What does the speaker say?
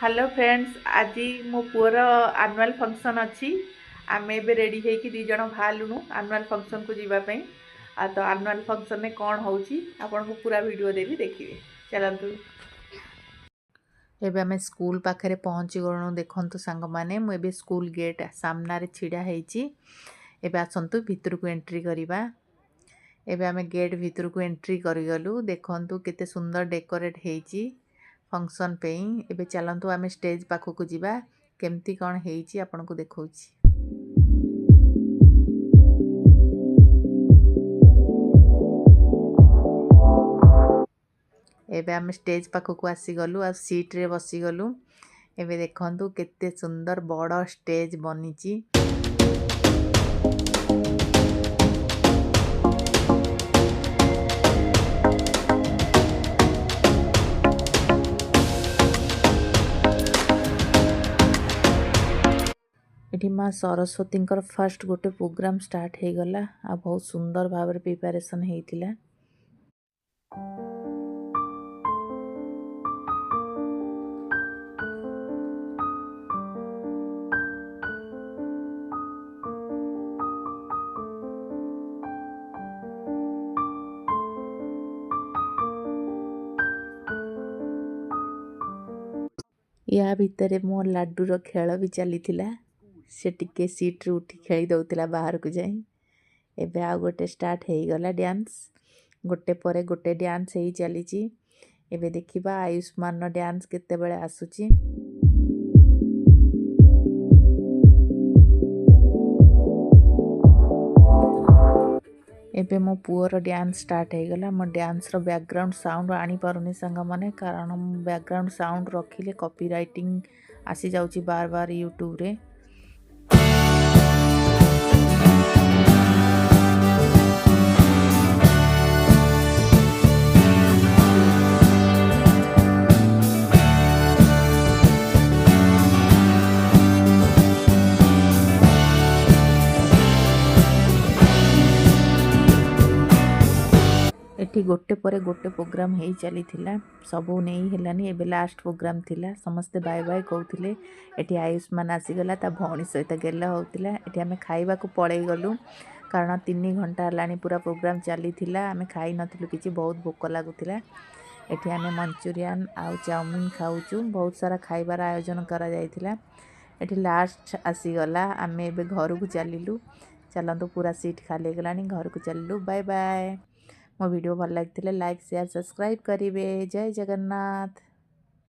Hello friends, आज मो poor annual function अच्छी। आम ए रेडी होगी दी जन बाहर आनुआल फंक्शन को जीवाई। तो आनुआल फंक्शन में कौन हो आपको पूरा वीडियो देवी देखिए। चलतु एबे आम स्कूल पाखे पहुँची गलु। देखु सांग मैंने मुझे स्कूल गेट सामने छिड़ा एबे आसतु भितर को एंट्री करवा। एबे आम गेट भितर को एंट्री करगलु। देखु केते सुंदर डेकोरेट होती फंक्शन पे। एबे चलतु आम स्टेज पाखक जावा केमती कौन होती आपन को देखा। एबे आम स्टेज पाखक आसीगलु आ सीट रे बसीगलु। एबे देखंतु केते सुंदर बड़ स्टेज बनीची। एठी माँ सरस्वती फर्स्ट गोटे प्रोग्राम स्टार्ट हो गला। आ बहुत सुंदर भाव प्रिपरेशन होइतिला। या भितर मो लाडूर खेल भी चली से टिके सीट्रु उठी खेली दौला बाहर को जाई। एबे आ गोटे स्टार्ट हो गला डांस। गोटे परे गोटे डांस हो चली। एबे देखिबा आयुष्मान डांस केते बेले आसुची। एबे मो पुअर डांस स्टार्ट हो गला। मो डांस रो बैकग्राउंड साउंड आनी पारुनी संग माने, कारण बैकग्राउंड साउंड रखिले कॉपीराइटिंग आसी जाउची बार बार यूट्यूब रे। एठी गोटे परे गोटे प्रोग्राम हो चली सबू नहीं हेलानी। एबे लास्ट प्रोग्राम थिला समस्ते बाय बाय कहते। एठी आयुष्मान आसीगला ता भौणी सहित गेला होतिला। एठी आमे खाइबा को पळै गलु, कारण 3 घंटा हलानी पूरा प्रोग्राम चली आमे खाई नथिलु किछि, बहुत भोक लागुतिला। एठी आमे मंचूरियन आउ चाउमीन खाउचु। बहुत सारा खाइबार आयोजन करा जायतिला। एठी लास्ट आसीगला। आमे एबे घर को चलिलु। चलंतु पूरा सीट खाली गलानी, घर को चलिलु। Bye bye. मो वीडियो भल लगी लाइक शेयर सब्सक्राइब करेंगे। जय जगन्नाथ।